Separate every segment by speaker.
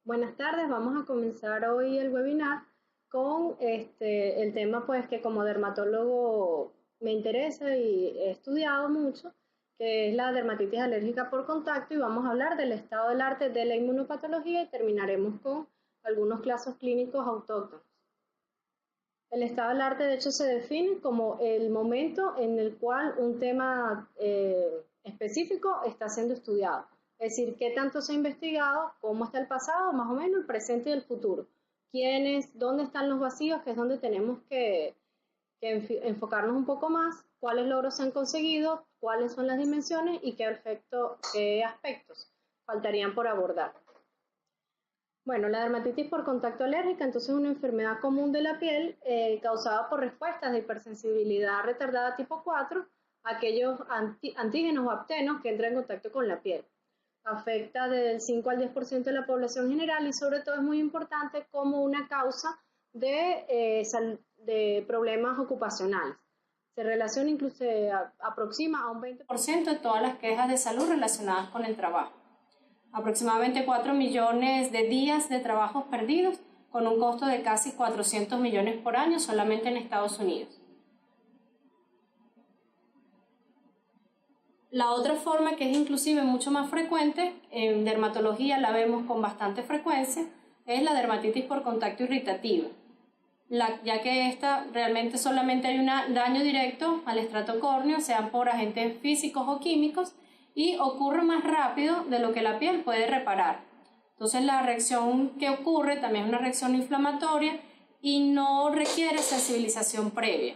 Speaker 1: Buenas tardes, vamos a comenzar hoy el webinar con el tema pues que como dermatólogo me interesa y he estudiado mucho, que es la dermatitis alérgica por contacto, y vamos a hablar del estado del arte de la inmunopatología y terminaremos con algunos casos clínicos autóctonos. El estado del arte de hecho se define como el momento en el cual un tema específico está siendo estudiado. Es decir, qué tanto se ha investigado, cómo está el pasado, más o menos el presente y el futuro. ¿Quiénes, dónde están los vacíos, que es donde tenemos que enfocarnos un poco más? ¿Cuáles logros se han conseguido? ¿Cuáles son las dimensiones? ¿Y qué aspectos faltarían por abordar? Bueno, la dermatitis por contacto alérgica entonces es una enfermedad común de la piel causada por respuestas de hipersensibilidad retardada tipo 4 a aquellos antígenos o aptenos que entran en contacto con la piel. Afecta del 5 al 10% de la población general y sobre todo es muy importante como una causa de problemas ocupacionales. Se relaciona incluso, se aproxima a un 20% de todas las quejas de salud relacionadas con el trabajo. Aproximadamente 4 millones de días de trabajos perdidos, con un costo de casi 400 millones por año solamente en Estados Unidos. La otra forma, que es inclusive mucho más frecuente, en dermatología la vemos con bastante frecuencia, es la dermatitis por contacto irritativa, ya que esta realmente solamente hay un daño directo al estrato córneo, sean por agentes físicos o químicos, y ocurre más rápido de lo que la piel puede reparar. Entonces la reacción que ocurre también es una reacción inflamatoria y no requiere sensibilización previa.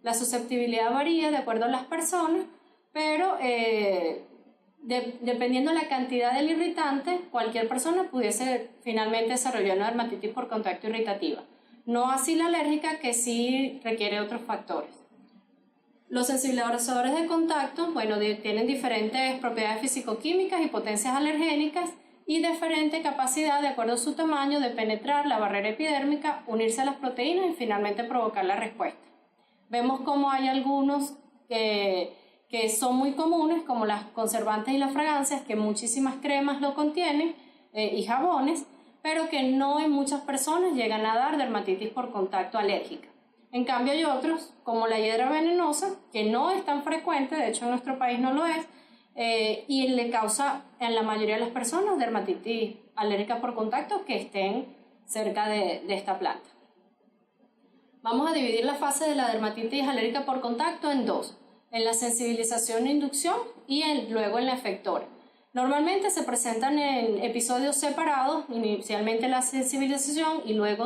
Speaker 1: La susceptibilidad varía de acuerdo a las personas, pero dependiendo de la cantidad del irritante, cualquier persona pudiese finalmente desarrollar una dermatitis por contacto irritativa. No así la alérgica, que sí requiere otros factores. Los sensibilizadores de contacto, tienen diferentes propiedades físico-químicas y potencias alergénicas y diferente capacidad, de acuerdo a su tamaño, de penetrar la barrera epidérmica, unirse a las proteínas y finalmente provocar la respuesta. Vemos como hay algunos que son muy comunes, como las conservantes y las fragancias, que muchísimas cremas lo contienen y jabones, pero que no en muchas personas llegan a dar dermatitis por contacto alérgica. En cambio hay otros, como la hiedra venenosa, que no es tan frecuente, de hecho en nuestro país no lo es, y le causa en la mayoría de las personas dermatitis alérgica por contacto que estén cerca de esta planta. Vamos a dividir la fase de la dermatitis alérgica por contacto en dos, en la sensibilización e inducción y luego en la efectora. Normalmente se presentan en episodios separados, inicialmente la sensibilización y luego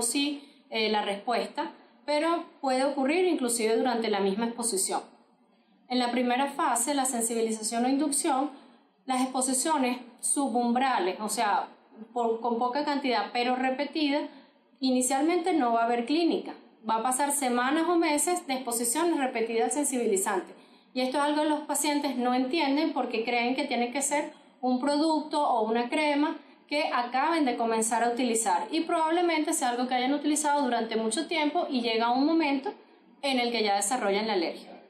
Speaker 1: la respuesta, pero puede ocurrir inclusive durante la misma exposición. En la primera fase, la sensibilización o inducción, las exposiciones subumbrales, o sea, con poca cantidad pero repetida, inicialmente no va a haber clínica. Va a pasar semanas o meses de exposiciones repetidas al sensibilizante. Y esto es algo que los pacientes no entienden porque creen que tiene que ser un producto o una crema que acaben de comenzar a utilizar, y probablemente sea algo que hayan utilizado durante mucho tiempo y llega un momento en el que ya desarrollan la alergia.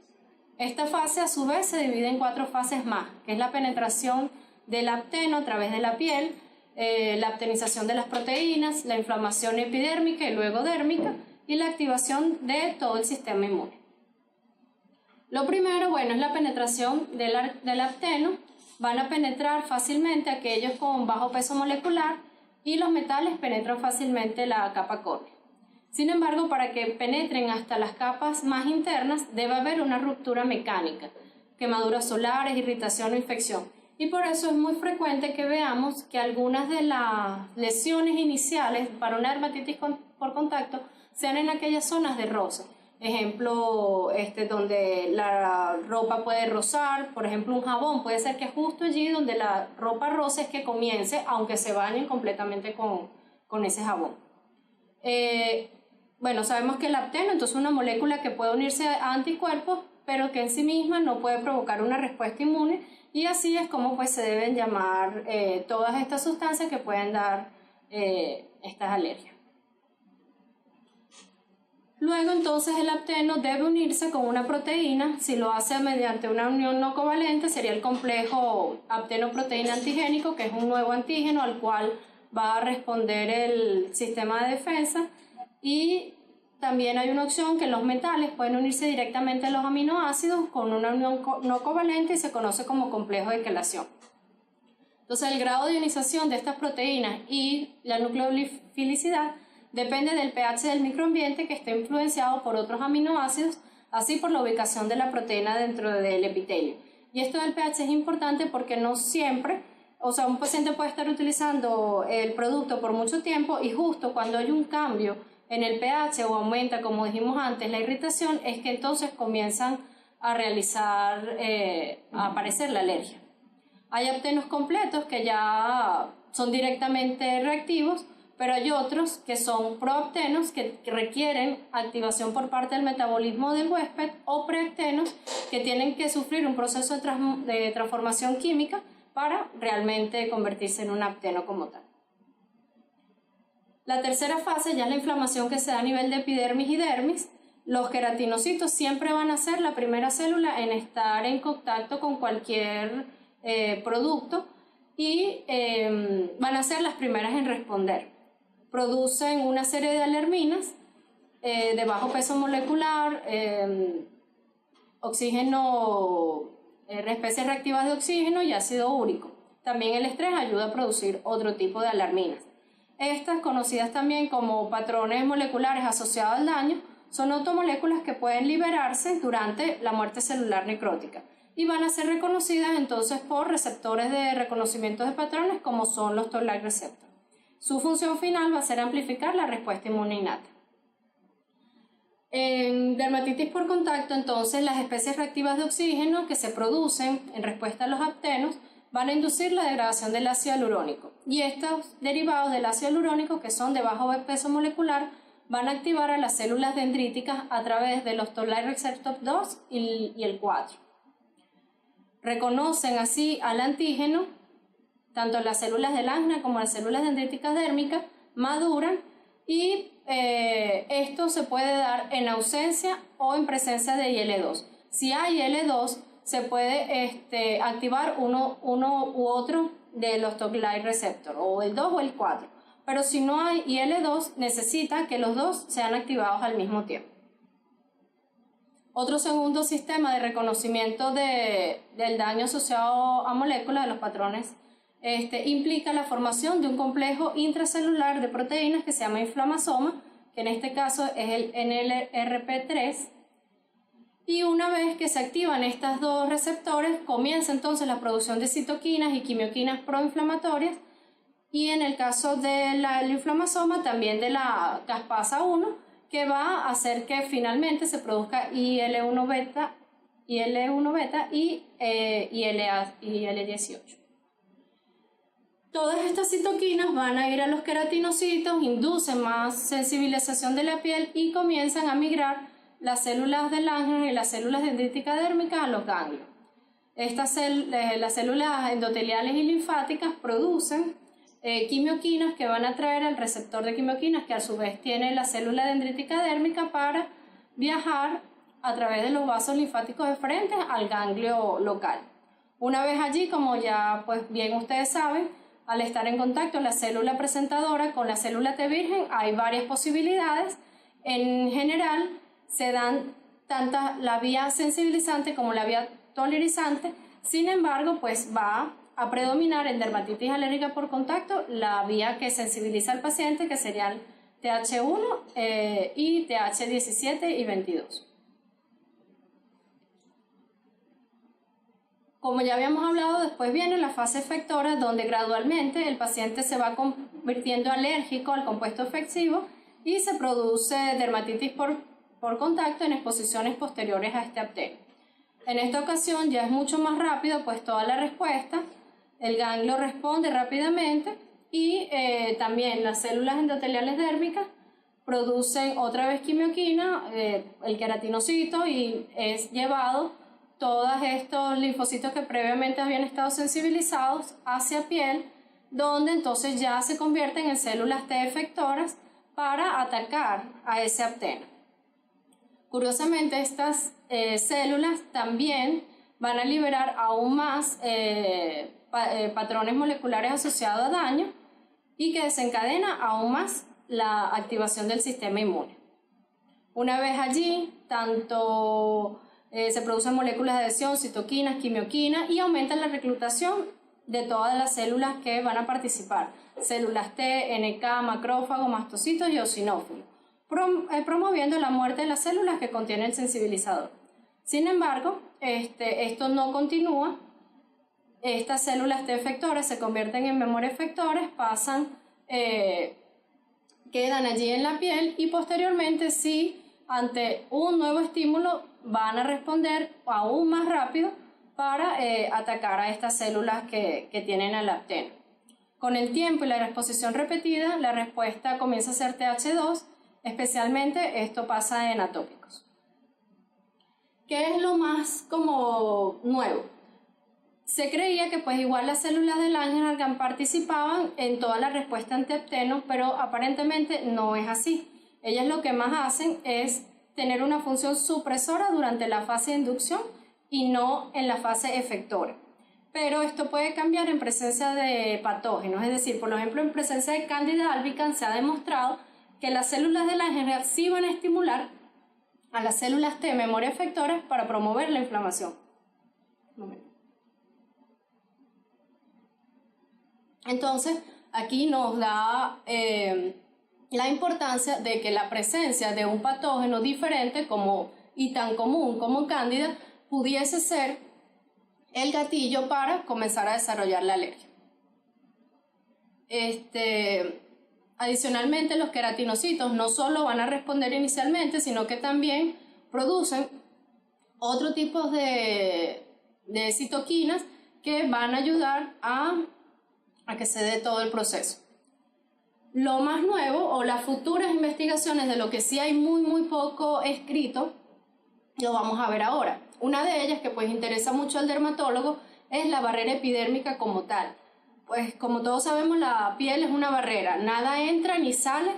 Speaker 1: Esta fase a su vez se divide en 4 fases más, que es la penetración del apteno a través de la piel, la aptenización de las proteínas, la inflamación epidérmica y luego dérmica, y la activación de todo el sistema inmune. Lo primero, es la penetración del apteno. Van a penetrar fácilmente aquellos con bajo peso molecular y los metales penetran fácilmente la capa córnea. Sin embargo, para que penetren hasta las capas más internas debe haber una ruptura mecánica, quemaduras solares, irritación o infección. Y por eso es muy frecuente que veamos que algunas de las lesiones iniciales para una dermatitis por contacto sean en aquellas zonas de roce. Ejemplo, donde la ropa puede rozar, por ejemplo un jabón, puede ser que justo allí donde la ropa roce es que comience, aunque se bañen completamente con ese jabón. Sabemos que el apteno entonces es una molécula que puede unirse a anticuerpos, pero que en sí misma no puede provocar una respuesta inmune, y así es como se deben llamar todas estas sustancias que pueden dar estas alergias. Luego entonces el apteno debe unirse con una proteína. Si lo hace mediante una unión no covalente sería el complejo apteno-proteína antigénico, que es un nuevo antígeno al cual va a responder el sistema de defensa, y también hay una opción que los metales pueden unirse directamente a los aminoácidos con una unión no covalente y se conoce como complejo de quelación. Entonces el grado de ionización de estas proteínas y la nucleofilicidad depende del pH del microambiente, que está influenciado por otros aminoácidos, así por la ubicación de la proteína dentro del epitelio. Y esto del pH es importante porque no siempre, o sea, un paciente puede estar utilizando el producto por mucho tiempo y justo cuando hay un cambio en el pH o aumenta, como dijimos antes, la irritación, es que entonces comienzan a aparecer la alergia. Hay aptenos completos que ya son directamente reactivos, pero hay otros que son proaptenos que requieren activación por parte del metabolismo del huésped, o preaptenos que tienen que sufrir un proceso de transformación química para realmente convertirse en un apteno como tal. La tercera fase ya es la inflamación que se da a nivel de epidermis y dermis. Los queratinocitos siempre van a ser la primera célula en estar en contacto con cualquier producto y van a ser las primeras en responder. Producen una serie de alerminas de bajo peso molecular, especies reactivas de oxígeno y ácido úrico. También el estrés ayuda a producir otro tipo de alarminas. Estas, conocidas también como patrones moleculares asociados al daño, son automoléculas que pueden liberarse durante la muerte celular necrótica y van a ser reconocidas entonces por receptores de reconocimiento de patrones como son los Toll-like receptors. Su función final va a ser amplificar la respuesta inmune innata. En dermatitis por contacto, entonces, las especies reactivas de oxígeno que se producen en respuesta a los aptenos van a inducir la degradación del ácido hialurónico, y estos derivados del ácido hialurónico, que son de bajo peso molecular, van a activar a las células dendríticas a través de los Toll-like receptor 2 y el 4. Reconocen así al antígeno, tanto las células del acné como las células dendríticas dérmicas maduran, y esto se puede dar en ausencia o en presencia de IL-2. Si hay IL-2, se puede activar uno u otro de los Toll-like receptor, o el 2 o el 4. Pero si no hay IL-2, necesita que los dos sean activados al mismo tiempo. Otro segundo sistema de reconocimiento del daño asociado a moléculas, de los patrones, implica la formación de un complejo intracelular de proteínas que se llama inflamasoma, que en este caso es el NLRP3, y una vez que se activan estos dos receptores, comienza entonces la producción de citoquinas y quimioquinas proinflamatorias, y en el caso del inflamasoma también de la caspasa 1, que va a hacer que finalmente se produzca IL-1 beta y IL-18. Todas estas citoquinas van a ir a los queratinocitos, inducen más sensibilización de la piel y comienzan a migrar las células del ángel y las células dendríticas dérmicas a los ganglios. Las células endoteliales y linfáticas producen quimioquinas que van a atraer al receptor de quimioquinas, que a su vez tiene la célula dendrítica dérmica, para viajar a través de los vasos linfáticos deferentes al ganglio local. Una vez allí, como ya pues bien ustedes saben, al estar en contacto la célula presentadora con la célula T virgen, hay varias posibilidades. En general se dan tanto la vía sensibilizante como la vía tolerizante. Sin embargo, pues va a predominar en dermatitis alérgica por contacto la vía que sensibiliza al paciente, que serían TH1 y TH17 y 22. Como ya habíamos hablado, después viene la fase efectora, donde gradualmente el paciente se va convirtiendo alérgico al compuesto efectivo y se produce dermatitis por contacto en exposiciones posteriores a este apteno. En esta ocasión ya es mucho más rápido, pues toda la respuesta, el ganglio responde rápidamente, y también las células endoteliales dérmicas producen otra vez quimioquina, el queratinocito, y es llevado todos estos linfocitos que previamente habían estado sensibilizados hacia piel, donde entonces ya se convierten en células T efectoras para atacar a ese apteno. Curiosamente, estas células también van a liberar aún más patrones moleculares asociados a daño, y que desencadena aún más la activación del sistema inmune. Una vez allí, tanto se producen moléculas de adhesión, citoquinas, quimioquinas y aumenta la reclutación de todas las células que van a participar, células T, NK, macrófagos, mastocitos y eosinófilos, promoviendo la muerte de las células que contienen el sensibilizador. Sin embargo, esto no continúa. Estas células T efectores se convierten en memoria efectores, quedan allí en la piel y posteriormente, si ante un nuevo estímulo, van a responder aún más rápido para atacar a estas células que tienen el apteno. Con el tiempo y la exposición repetida, la respuesta comienza a ser Th2, especialmente esto pasa en atópicos. ¿Qué es lo más como nuevo? Se creía que pues igual las células de Langerhans participaban en toda la respuesta ante apteno, pero aparentemente no es así. Ellas lo que más hacen es tener una función supresora durante la fase de inducción y no en la fase efectora. Pero esto puede cambiar en presencia de patógenos, es decir, por ejemplo, en presencia de Candida albicans se ha demostrado que las células de Langerhans sí van a estimular a las células T memoria efectoras para promover la inflamación. Entonces, aquí nos da la importancia de que la presencia de un patógeno diferente y tan común como Cándida pudiese ser el gatillo para comenzar a desarrollar la alergia. Adicionalmente, los queratinocitos no solo van a responder inicialmente, sino que también producen otro tipo de citoquinas que van a ayudar a que se dé todo el proceso. Lo más nuevo o las futuras investigaciones de lo que sí hay muy poco escrito, lo vamos a ver ahora. Una de ellas que pues interesa mucho al dermatólogo es la barrera epidérmica como tal. Pues como todos sabemos, la piel es una barrera, nada entra ni sale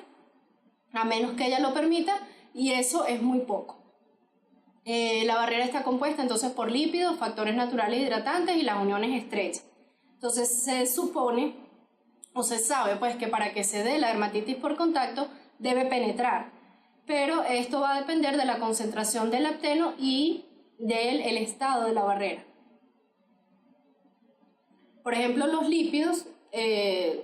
Speaker 1: a menos que ella lo permita, y eso es muy poco. La barrera está compuesta entonces por lípidos, factores naturales hidratantes y las uniones estrechas. Entonces se supone o se sabe pues que para que se dé la dermatitis por contacto debe penetrar, pero esto va a depender de la concentración del apteno y del estado de la barrera. Por ejemplo, los lípidos, en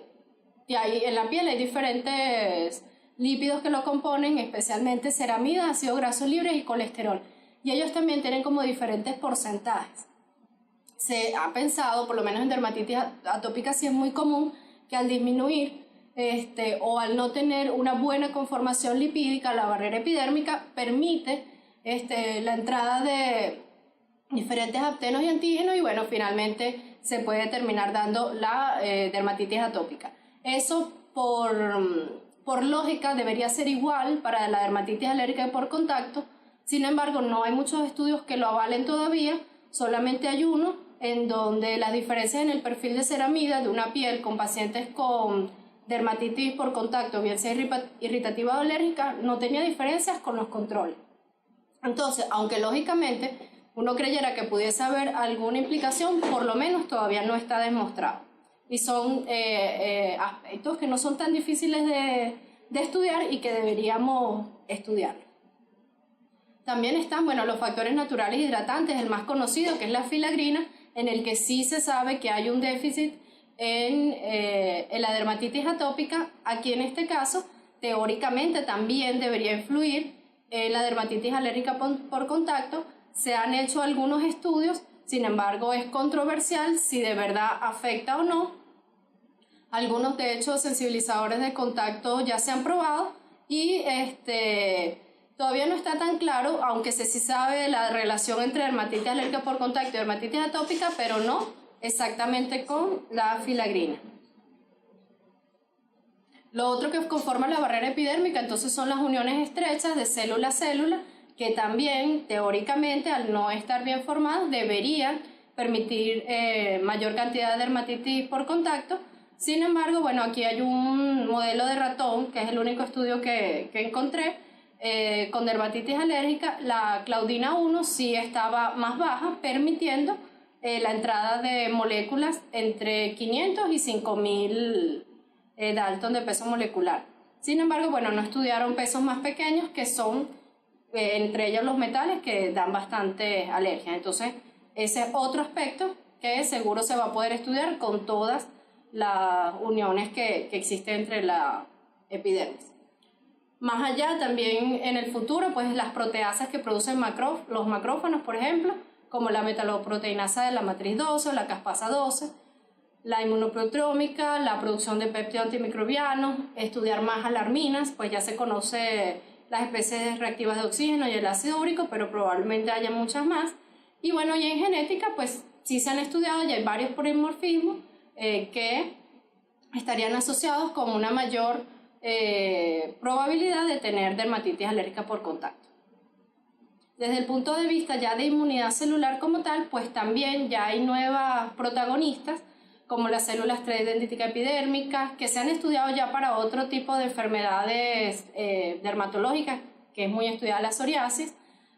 Speaker 1: la piel hay diferentes lípidos que lo componen, especialmente ceramida, ácido graso libre y colesterol, y ellos también tienen como diferentes porcentajes. Se ha pensado, por lo menos en dermatitis atópica sí es muy común, que al disminuir o al no tener una buena conformación lipídica, la barrera epidérmica permite la entrada de diferentes aptenos y antígenos y bueno, finalmente se puede terminar dando la dermatitis atópica. Eso por lógica debería ser igual para la dermatitis alérgica por contacto. Sin embargo, no hay muchos estudios que lo avalen todavía, solamente hay uno en donde las diferencias en el perfil de ceramida de una piel con pacientes con dermatitis por contacto, bien sea irritativa o alérgica, no tenía diferencias con los controles. Entonces, aunque lógicamente uno creyera que pudiese haber alguna implicación, por lo menos todavía no está demostrado. Y son aspectos que no son tan difíciles de estudiar y que deberíamos estudiar. También están los factores naturales hidratantes, el más conocido que es la filagrina, en el que sí se sabe que hay un déficit en la dermatitis atópica. Aquí en este caso, teóricamente también debería influir en la dermatitis alérgica por contacto. Se han hecho algunos estudios, sin embargo es controversial si de verdad afecta o no. Algunos de hecho sensibilizadores de contacto ya se han probado y todavía no está tan claro, aunque sí sabe la relación entre dermatitis alérgica por contacto y dermatitis atópica, pero no exactamente con la filagrina. Lo otro que conforma la barrera epidérmica entonces son las uniones estrechas de célula a célula, que también teóricamente al no estar bien formadas deberían permitir mayor cantidad de dermatitis por contacto. Sin embargo, aquí hay un modelo de ratón, que es el único estudio que encontré, con dermatitis alérgica. La claudina 1 sí estaba más baja, permitiendo la entrada de moléculas entre 500 y 5000 Dalton de peso molecular. Sin embargo, bueno, no estudiaron pesos más pequeños que son, entre ellos los metales, que dan bastante alergia. Entonces, ese es otro aspecto que seguro se va a poder estudiar con todas las uniones que existen entre la epidermis. Más allá, también en el futuro, pues las proteasas que producen los macrófagos, por ejemplo, como la metaloproteinasa de la matriz 12 o la caspasa 12, la inmunoproteómica, la producción de péptidos antimicrobianos, estudiar más alarminas, pues ya se conoce las especies reactivas de oxígeno y el ácido úrico, pero probablemente haya muchas más. Y bueno, y en genética, pues sí se han estudiado, ya hay varios polimorfismos que estarían asociados con una mayor probabilidad de tener dermatitis alérgica por contacto. Desde el punto de vista ya de inmunidad celular como tal, pues también ya hay nuevas protagonistas, como las células 3 dendríticas epidérmicas, que se han estudiado ya para otro tipo de enfermedades dermatológicas, que es muy estudiada la psoriasis,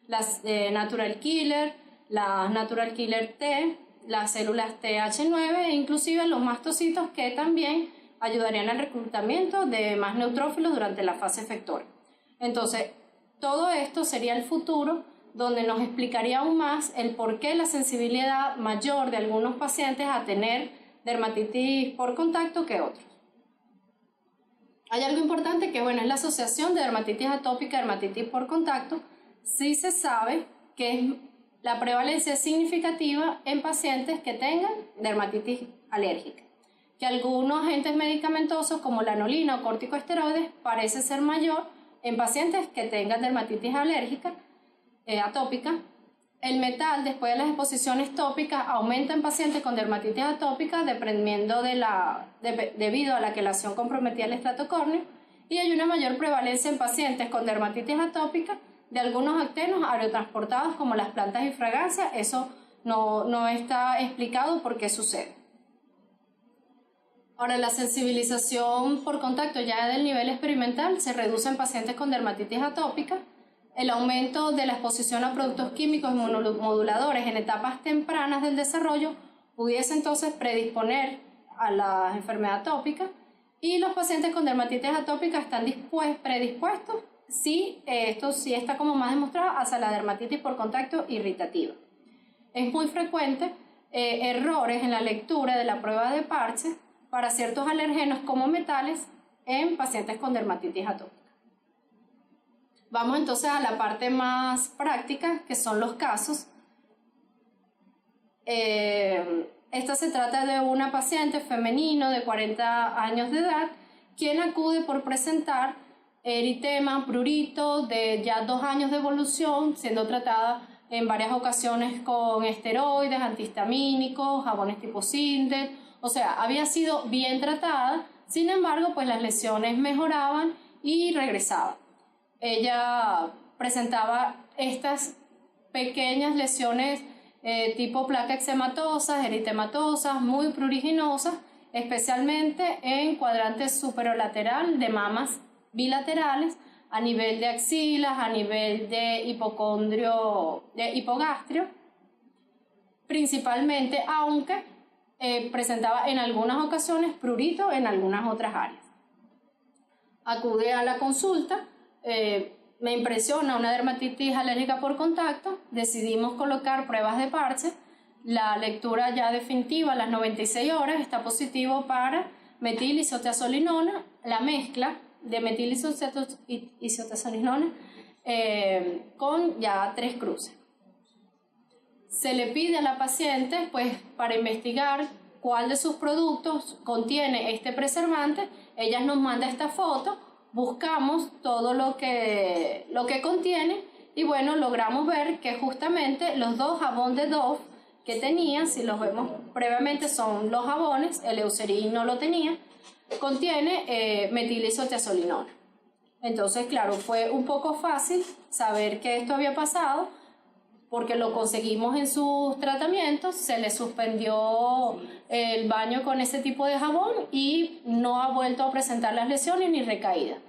Speaker 1: las natural killer, las natural killer T, las células TH9 e inclusive los mastocitos, que también ayudarían al reclutamiento de más neutrófilos durante la fase efectora. Entonces, todo esto sería el futuro, donde nos explicaría aún más el por qué la sensibilidad mayor de algunos pacientes a tener dermatitis por contacto que otros. Hay algo importante que, bueno, es la asociación de dermatitis atópica y dermatitis por contacto. Sí se sabe que la prevalencia es significativa en pacientes que tengan dermatitis alérgica, que algunos agentes medicamentosos como la anolina o corticosteroides parece ser mayor en pacientes que tengan dermatitis alérgica atópica. El metal, después de las exposiciones tópicas, aumenta en pacientes con dermatitis atópica debido a la quelación comprometida del estrato córneo, y hay una mayor prevalencia en pacientes con dermatitis atópica de algunos actenos aerotransportados como las plantas y fragancias. Eso no está explicado por qué sucede. Ahora, la sensibilización por contacto ya del nivel experimental se reduce en pacientes con dermatitis atópica. El aumento de la exposición a productos químicos inmunomoduladores en etapas tempranas del desarrollo pudiese entonces predisponer a la enfermedad atópica, y los pacientes con dermatitis atópica están predispuestos, esto sí está como más demostrado, hacia la dermatitis por contacto irritativa. Es muy frecuente errores en la lectura de la prueba de parche para ciertos alergenos como metales en pacientes con dermatitis atópica. Vamos entonces a la parte más práctica, que son los casos. Esta se trata de una paciente femenino de 40 años de edad, quien acude por presentar eritema, prurito de ya 2 años de evolución, siendo tratada en varias ocasiones con esteroides, antihistamínicos, jabones tipo Sindet. O sea, había sido bien tratada, sin embargo, pues las lesiones mejoraban y regresaban. Ella presentaba estas pequeñas lesiones tipo placa eczematosas, eritematosas, muy pruriginosas, especialmente en cuadrante superolateral de mamas bilaterales, a nivel de axilas, a nivel de hipogastrio, principalmente, aunque presentaba en algunas ocasiones prurito en algunas otras áreas. Acude a la consulta. Me impresiona una dermatitis alérgica por contacto, decidimos colocar pruebas de parche. La lectura ya definitiva a las 96 horas está positivo para metil-isotiazolinona, la mezcla de metil-isotiazolinona con ya 3 cruces. Se le pide a la paciente, pues, para investigar cuál de sus productos contiene este preservante. Ella nos manda esta foto, buscamos todo lo que contiene y bueno, logramos ver que justamente los 2 jabones de Dove que tenía, si los vemos previamente, son los jabones, el Eucerin no lo tenía, contiene metil-isotiazolinona. Entonces, claro, fue un poco fácil saber que esto había pasado, porque lo conseguimos en sus tratamientos, se le suspendió el baño con ese tipo de jabón y no ha vuelto a presentar las lesiones ni recaídas.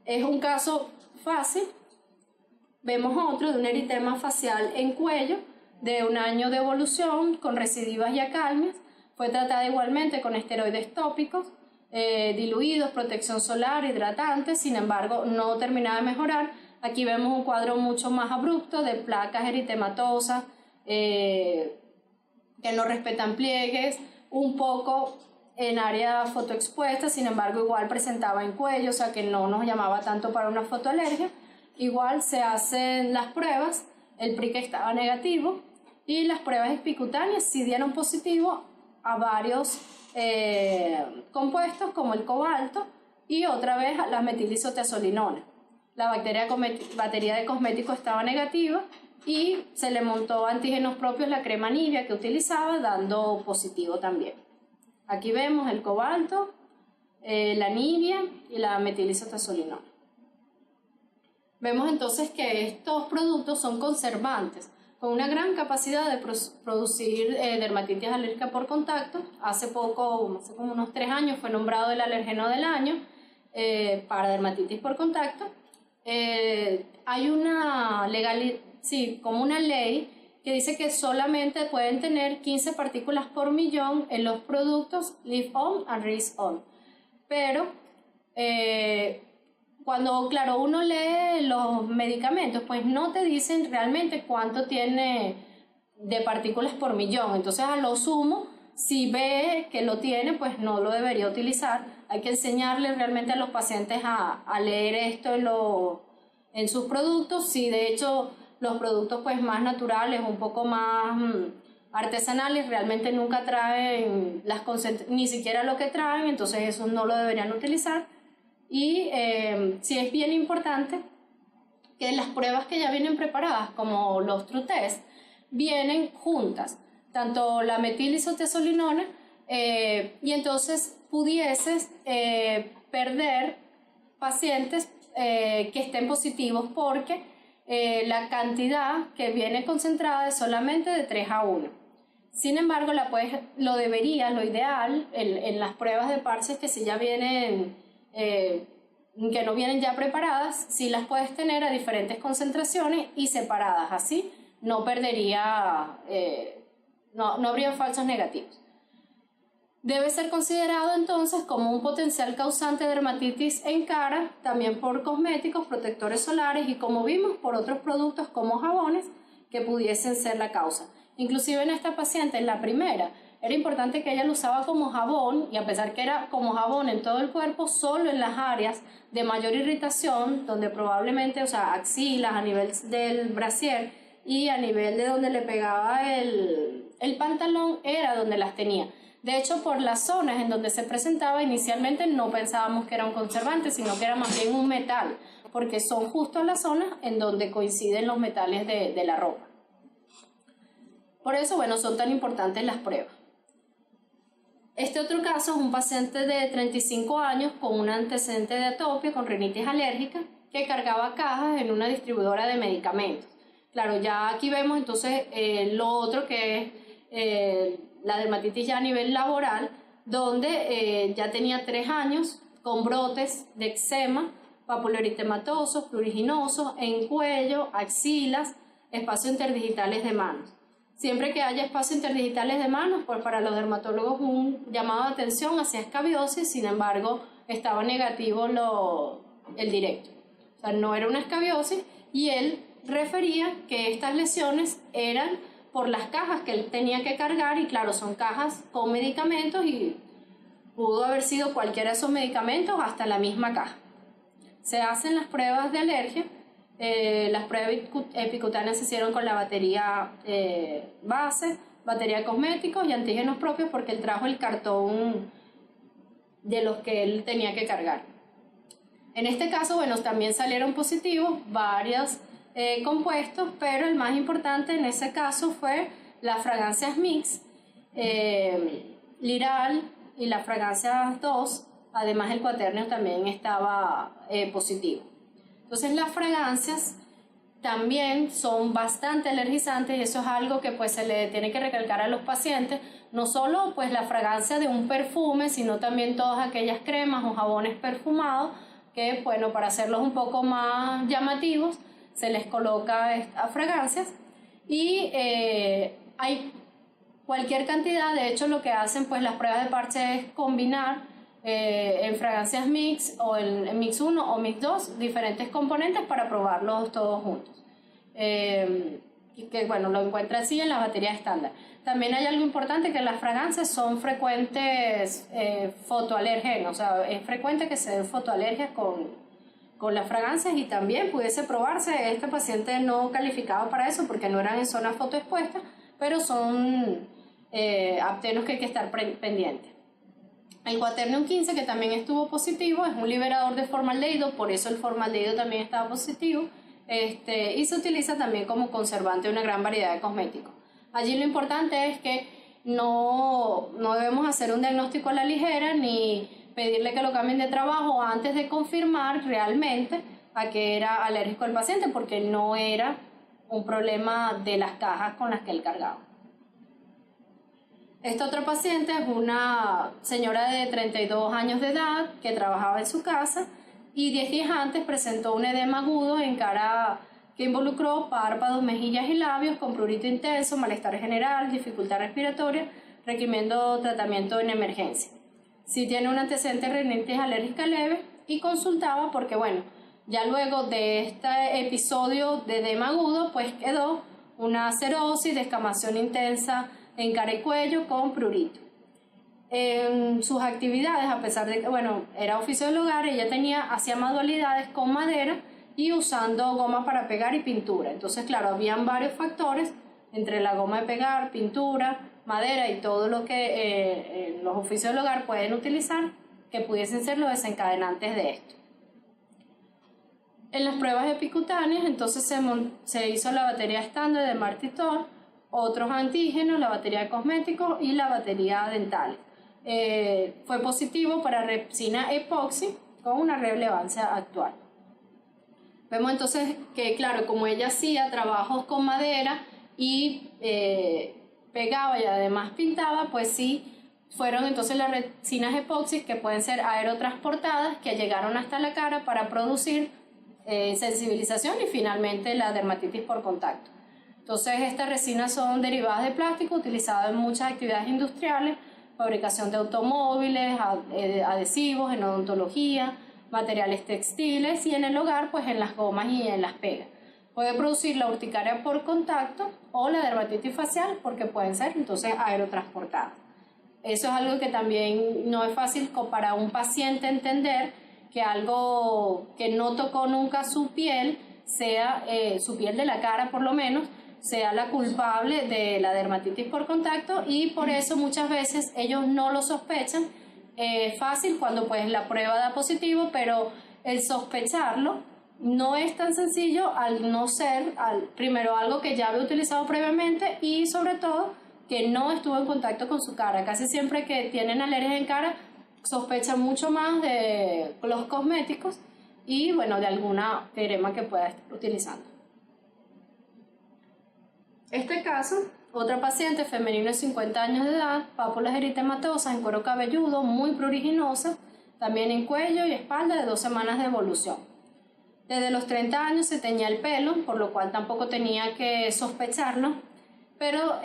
Speaker 1: Es un caso fácil. Vemos otro de un eritema facial en cuello de 1 año de evolución con recidivas y acalmias. Fue tratada igualmente con esteroides tópicos. diluidos, protección solar, hidratante, sin embargo no terminaba de mejorar. Aquí vemos un cuadro mucho más abrupto de placas eritematosas que no respetan pliegues, un poco en área fotoexpuesta, sin embargo igual presentaba en cuello, o sea que no nos llamaba tanto para una fotoalergia. Igual se hacen las pruebas, el PRIC estaba negativo y las pruebas epicutâneas sí dieron positivo a varios compuestos como el cobalto y otra vez a la metilisotiazolinona. La batería de cosméticos estaba negativa y se le montó antígenos propios la crema Nivea que utilizaba, dando positivo también. Aquí vemos el cobalto, la Nivea y la metilisotiazolinona. Vemos entonces que estos productos son conservantes, con una gran capacidad de producir dermatitis alérgica por contacto. Hace como unos 3 años, fue nombrado el alergeno del año para dermatitis por contacto. Hay una como una ley que dice que solamente pueden tener 15 partículas por millón en los productos Live-On and Rinse-On. Pero cuando, claro, uno lee los medicamentos, pues no te dicen realmente cuánto tiene de partículas por millón. Entonces, a lo sumo, si ve que lo tiene, pues no lo debería utilizar. Hay que enseñarle realmente a los pacientes a leer esto en sus productos. Si de hecho los productos pues más naturales, un poco más artesanales, realmente nunca traen ni siquiera lo que traen, entonces eso no lo deberían utilizar. Y sí es bien importante que las pruebas que ya vienen preparadas, como los True Test, vienen juntas, tanto la metilisotiazolinona, y entonces pudieses perder pacientes que estén positivos porque la cantidad que viene concentrada es solamente de 3:1. Sin embargo, lo ideal en las pruebas de parches que si ya vienen, que no vienen ya preparadas, sí las puedes tener a diferentes concentraciones y separadas, así no perdería, no habría falsos negativos. Debe ser considerado entonces como un potencial causante de dermatitis en cara, también por cosméticos, protectores solares y, como vimos, por otros productos como jabones que pudiesen ser la causa. Inclusive en esta paciente, en la primera, era importante que ella lo usaba como jabón, y a pesar que era como jabón en todo el cuerpo, solo en las áreas de mayor irritación, donde probablemente, o sea, axilas, a nivel del brasier y a nivel de donde le pegaba el pantalón, era donde las tenía. De hecho, por las zonas en donde se presentaba, inicialmente no pensábamos que era un conservante, sino que era más bien un metal, porque son justo las zonas en donde coinciden los metales de la ropa. Por eso, bueno, son tan importantes las pruebas. Este otro caso es un paciente de 35 años con un antecedente de atopia, con rinitis alérgica, que cargaba cajas en una distribuidora de medicamentos. Claro, ya aquí vemos entonces lo otro que es la dermatitis ya a nivel laboral, donde ya tenía 3 años con brotes de eczema, papuloeritematosos, pruriginosos, en cuello, axilas, espacios interdigitales de manos. Siempre que haya espacios interdigitales de manos, pues para los dermatólogos un llamado de atención hacia escabiosis, sin embargo estaba negativo el directo. O sea, no era una escabiosis, y él refería que estas lesiones eran por las cajas que él tenía que cargar, y claro, son cajas con medicamentos y pudo haber sido cualquiera de esos medicamentos, hasta la misma caja. Se hacen las pruebas de alergia. Las pruebas epicutáneas se hicieron con la batería base, batería de cosméticos y antígenos propios, porque él trajo el cartón de los que él tenía que cargar. En este caso, bueno, también salieron positivos varios compuestos, pero el más importante en ese caso fue las fragancias mix, Liral y las fragancias 2, además el cuaternio también estaba positivo. Entonces las fragancias también son bastante alergizantes, y eso es algo que pues se le tiene que recalcar a los pacientes, no solo pues la fragancia de un perfume, sino también todas aquellas cremas o jabones perfumados que, bueno, para hacerlos un poco más llamativos se les coloca estas fragancias, y hay cualquier cantidad. De hecho, lo que hacen pues las pruebas de parche es combinar en fragancias mix o en mix 1 o mix 2, diferentes componentes para probarlos todos juntos. Y que bueno, lo encuentra así en las baterías estándar. También hay algo importante, que las fragancias son frecuentes fotoalérgenos, o sea, es frecuente que se den fotoalergias con las fragancias, y también pudiese probarse. Este paciente no calificaba para eso porque no eran en zonas fotoexpuestas, pero son aptenos que hay que estar pendientes. El Quaternium 15, que también estuvo positivo, es un liberador de formaldehído, por eso el formaldehído también estaba positivo, y se utiliza también como conservante de una gran variedad de cosméticos. Allí lo importante es que no debemos hacer un diagnóstico a la ligera ni pedirle que lo cambien de trabajo antes de confirmar realmente a qué era alérgico el paciente, porque no era un problema de las cajas con las que él cargaba. Esta otra paciente es una señora de 32 años de edad que trabajaba en su casa y 10 días antes presentó un edema agudo en cara que involucró párpados, mejillas y labios con prurito intenso, malestar general, dificultad respiratoria, requiriendo tratamiento en emergencia. Sí tiene un antecedente de rinitis alérgica leve y consultaba porque, bueno, ya luego de este episodio de edema agudo, pues quedó una cerosis, descamación intensa en cara y cuello con prurito. En sus actividades, a pesar de que, bueno, era oficio del hogar, ella hacía manualidades con madera y usando goma para pegar y pintura. Entonces, claro, habían varios factores entre la goma de pegar, pintura, madera y todo lo que los oficios del hogar pueden utilizar, que pudiesen ser los desencadenantes de esto. En las pruebas epicutáneas, entonces se hizo la batería estándar de Martitor, otros antígenos, la batería de cosméticos y la batería dental. Fue positivo para resina epoxi con una relevancia actual. Vemos entonces que, claro, como ella hacía trabajos con madera y pegaba y además pintaba, pues sí, fueron entonces las resinas epoxi, que pueden ser aerotransportadas, que llegaron hasta la cara para producir sensibilización y finalmente la dermatitis por contacto. Entonces, estas resinas son derivadas de plástico, utilizadas en muchas actividades industriales, fabricación de automóviles, adhesivos, en odontología, materiales textiles, y en el hogar, pues en las gomas y en las pegas. Puede producir la urticaria por contacto o la dermatitis facial, porque pueden ser entonces aerotransportadas. Eso es algo que también no es fácil para un paciente entender, que algo que no tocó nunca su piel, sea su piel de la cara por lo menos, sea la culpable de la dermatitis por contacto, y por eso muchas veces ellos no lo sospechan. Fácil cuando pues la prueba da positivo, pero el sospecharlo no es tan sencillo al no ser primero algo que ya había utilizado previamente y sobre todo que no estuvo en contacto con su cara. Casi siempre que tienen alergia en cara sospechan mucho más de los cosméticos y bueno, de alguna crema que pueda estar utilizando. Este caso, otra paciente femenina de 50 años de edad, pápulas eritematosas en cuero cabelludo, muy pruriginosa, también en cuello y espalda, de 2 semanas de evolución. Desde los 30 años se teñía el pelo, por lo cual tampoco tenía que sospecharlo, pero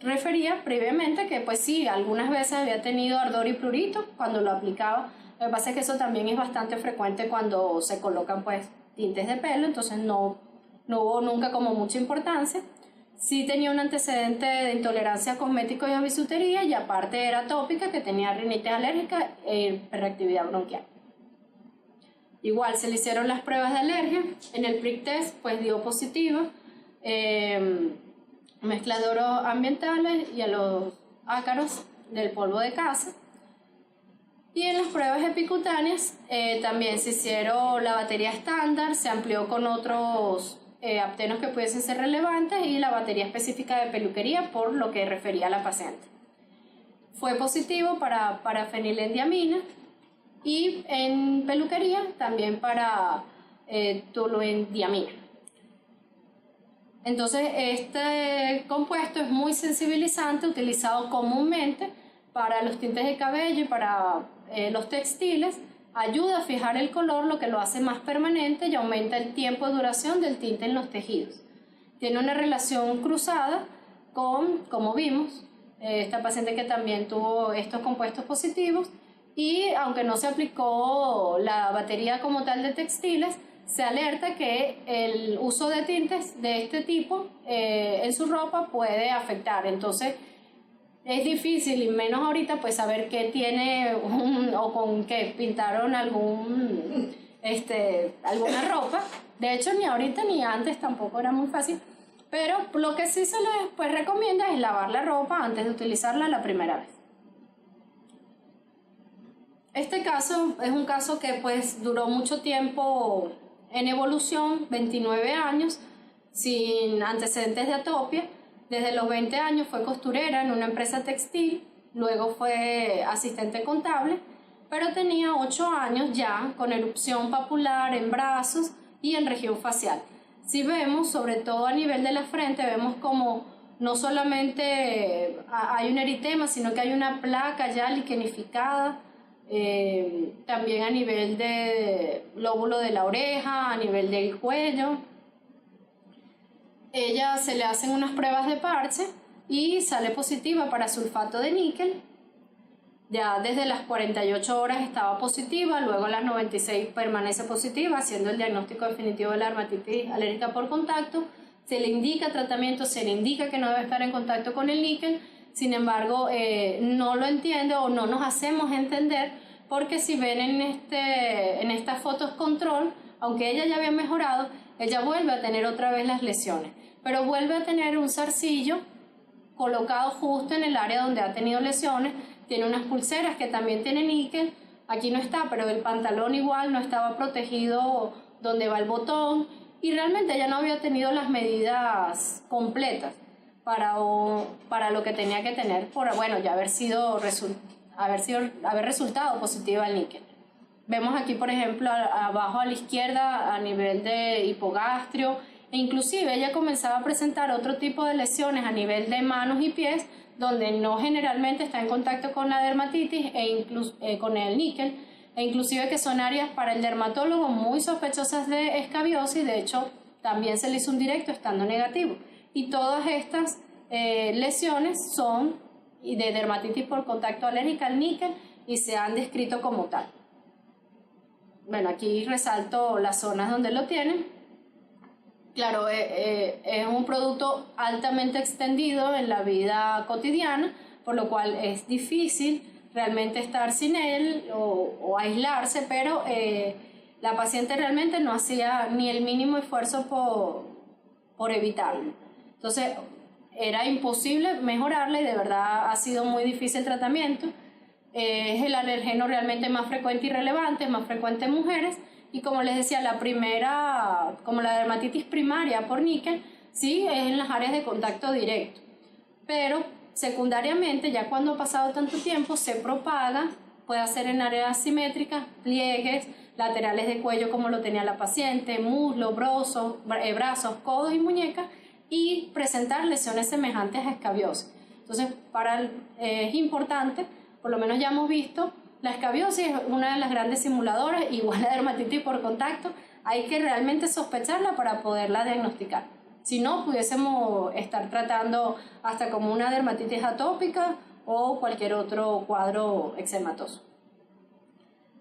Speaker 1: refería previamente que pues sí, algunas veces había tenido ardor y prurito cuando lo aplicaba. Lo que pasa es que eso también es bastante frecuente cuando se colocan pues tintes de pelo, entonces no hubo nunca como mucha importancia. Sí tenía un antecedente de intolerancia a cosméticos y a bisutería, y aparte era atópica, que tenía rinitis alérgica e hiperactividad bronquial. Igual se le hicieron las pruebas de alergia. En el prick test pues dio positivo mezcla de oros ambientales y a los ácaros del polvo de casa. Y en las pruebas epicutáneas también se hicieron la batería estándar, se amplió con otros aptenos que pudiesen ser relevantes, y la batería específica de peluquería, por lo que refería a la paciente. Fue positivo para fenilendiamina, y en peluquería también para toluendiamina. Entonces, este compuesto es muy sensibilizante, utilizado comúnmente para los tintes de cabello y para los textiles. Ayuda a fijar el color, lo que lo hace más permanente, y aumenta el tiempo de duración del tinte en los tejidos. Tiene una relación cruzada con, como vimos, esta paciente que también tuvo estos compuestos positivos, y aunque no se aplicó la batería como tal de textiles, se alerta que el uso de tintes de este tipo en su ropa puede afectar. Entonces es difícil, y menos ahorita, pues saber qué tiene o con qué pintaron alguna ropa. De hecho, ni ahorita ni antes tampoco era muy fácil. Pero lo que sí se les pues, recomienda es lavar la ropa antes de utilizarla la primera vez. Este caso es un caso que pues duró mucho tiempo en evolución, 29 años, sin antecedentes de atopia. Desde los 20 años fue costurera en una empresa textil, luego fue asistente contable, pero tenía 8 años ya con erupción papular en brazos y en región facial. Si vemos, sobre todo a nivel de la frente, vemos como no solamente hay un eritema, sino que hay una placa ya liquenificada, también a nivel del lóbulo de la oreja, a nivel del cuello. Ella se le hacen unas pruebas de parche y sale positiva para sulfato de níquel. Ya desde las 48 horas estaba positiva, luego a las 96 permanece positiva, haciendo el diagnóstico definitivo de la dermatitis alérgica por contacto. Se le indica tratamiento, se le indica que no debe estar en contacto con el níquel. Sin embargo, no lo entiende o no nos hacemos entender, porque si ven en estas fotos control, aunque ella ya había mejorado, ella vuelve a tener otra vez las lesiones, pero vuelve a tener un zarcillo colocado justo en el área donde ha tenido lesiones. Tiene unas pulseras que también tienen níquel, aquí no está, pero el pantalón igual no estaba protegido donde va el botón, y realmente ella no había tenido las medidas completas para lo que tenía que tener, por bueno, ya haber resultado positiva al níquel. Vemos aquí, por ejemplo, abajo a la izquierda, a nivel de hipogastrio, e inclusive ella comenzaba a presentar otro tipo de lesiones a nivel de manos y pies, donde no generalmente está en contacto con la dermatitis con el níquel, e inclusive que son áreas para el dermatólogo muy sospechosas de escabiosis. De hecho, también se le hizo un directo estando negativo. Y todas estas lesiones son de dermatitis por contacto alérgica al níquel y se han descrito como tal. Bueno, aquí resalto las zonas donde lo tienen. Claro, es un producto altamente extendido en la vida cotidiana, por lo cual es difícil realmente estar sin él o aislarse, pero la paciente realmente no hacía ni el mínimo esfuerzo por evitarlo. Entonces, era imposible mejorarla y de verdad ha sido muy difícil el tratamiento. Es el alergeno realmente más frecuente y relevante, es más frecuente en mujeres. Y como les decía, como la dermatitis primaria por níquel, sí es en las áreas de contacto directo. Pero secundariamente, ya cuando ha pasado tanto tiempo, se propaga, puede ser en áreas asimétricas, pliegues laterales de cuello como lo tenía la paciente, muslos, brazos, codos y muñecas, y presentar lesiones semejantes a escabiosis. Entonces, es importante, por lo menos ya hemos visto, la escabiosis es una de las grandes simuladoras, igual la dermatitis por contacto, hay que realmente sospecharla para poderla diagnosticar. Si no, pudiésemos estar tratando hasta como una dermatitis atópica o cualquier otro cuadro eczematoso.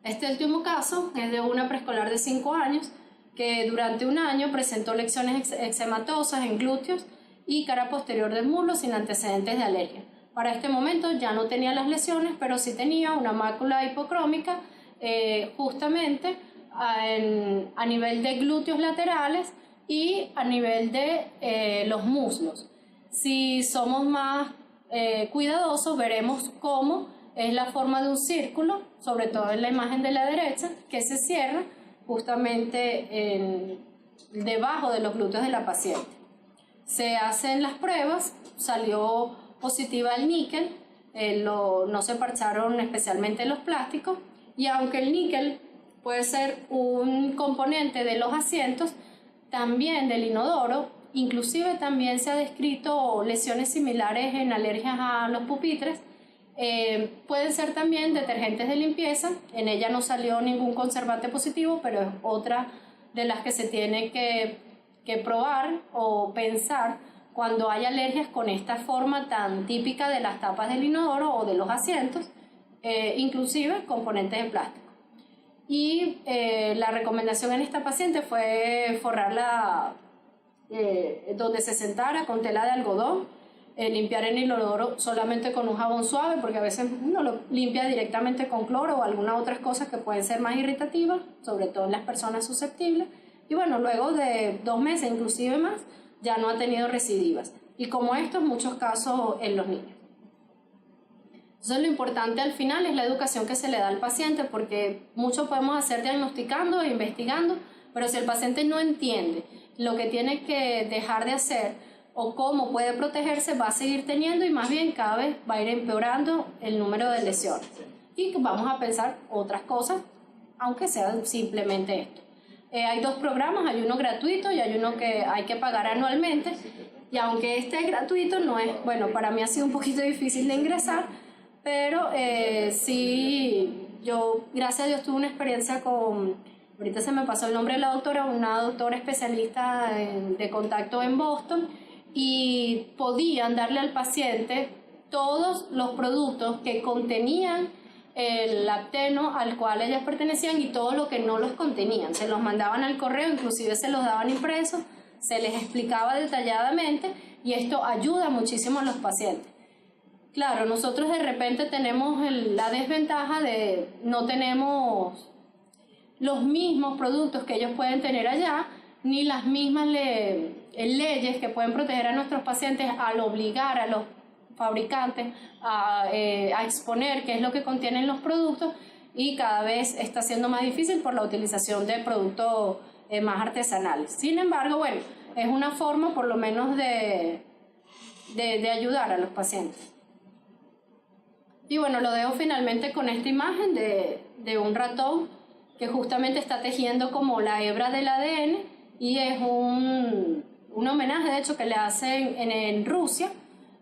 Speaker 1: Este último caso es de una preescolar de 5 años que durante un año presentó lesiones eczematosas en glúteos y cara posterior del muslo sin antecedentes de alergia. Para este momento ya no tenía las lesiones, pero sí tenía una mácula hipocrómica justamente a nivel de glúteos laterales y a nivel de los muslos. Si somos más cuidadosos, veremos cómo es la forma de un círculo, sobre todo en la imagen de la derecha, que se cierra justamente debajo de los glúteos de la paciente. Se hacen las pruebas, salió positiva al níquel, no se parcharon especialmente los plásticos, y aunque el níquel puede ser un componente de los asientos, también del inodoro, inclusive también se ha descrito lesiones similares en alergias a los pupitres. Pueden ser también detergentes de limpieza, en ella no salió ningún conservante positivo, pero es otra de las que se tiene que probar o pensar cuando hay alergias con esta forma tan típica de las tapas del inodoro o de los asientos. inclusive componentes de plástico. Y la recomendación en esta paciente fue forrarla donde se sentara con tela de algodón, limpiar el inodoro solamente con un jabón suave, porque a veces uno lo limpia directamente con cloro o algunas otras cosas que pueden ser más irritativas, sobre todo en las personas susceptibles. Y bueno, luego de 2 meses, inclusive más, ya no ha tenido recidivas. Y como esto, en muchos casos en los niños. Entonces, lo importante al final es la educación que se le da al paciente, porque mucho podemos hacer diagnosticando e investigando, pero si el paciente no entiende lo que tiene que dejar de hacer o cómo puede protegerse, va a seguir teniendo y más bien cada vez va a ir empeorando el número de lesiones. Y vamos a pensar otras cosas, aunque sea simplemente esto. Hay 2 programas, hay uno gratuito y hay uno que hay que pagar anualmente. Y aunque este es gratuito, no es, bueno, para mí ha sido un poquito difícil de ingresar, pero sí, yo, gracias a Dios, tuve una experiencia con, ahorita se me pasó el nombre de la doctora, una doctora especialista de contacto en Boston, y podían darle al paciente todos los productos que contenían el lacteno al cual ellas pertenecían y todo lo que no los contenían. Se los mandaban al correo, inclusive se los daban impresos, se les explicaba detalladamente y esto ayuda muchísimo a los pacientes. Claro, nosotros de repente tenemos la desventaja de no tenemos los mismos productos que ellos pueden tener allá, ni las mismas leyes que pueden proteger a nuestros pacientes al obligar a los fabricantes a exponer qué es lo que contienen los productos, y cada vez está siendo más difícil por la utilización de productos más artesanales. Sin embargo, bueno, es una forma por lo menos de ayudar a los pacientes. Y bueno, lo dejo finalmente con esta imagen de un ratón que justamente está tejiendo como la hebra del ADN, y es un homenaje de hecho que le hacen en Rusia,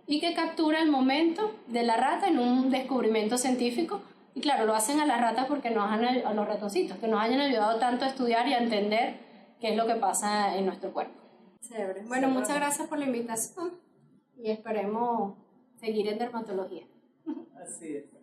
Speaker 1: y que captura el momento de la rata en un descubrimiento científico. Y claro, lo hacen a las ratas porque a los ratoncitos, que nos hayan ayudado tanto a estudiar y a entender qué es lo que pasa en nuestro cuerpo. Chévere. Bueno, muchas gracias por la invitación y esperemos seguir en dermatología.
Speaker 2: Así es.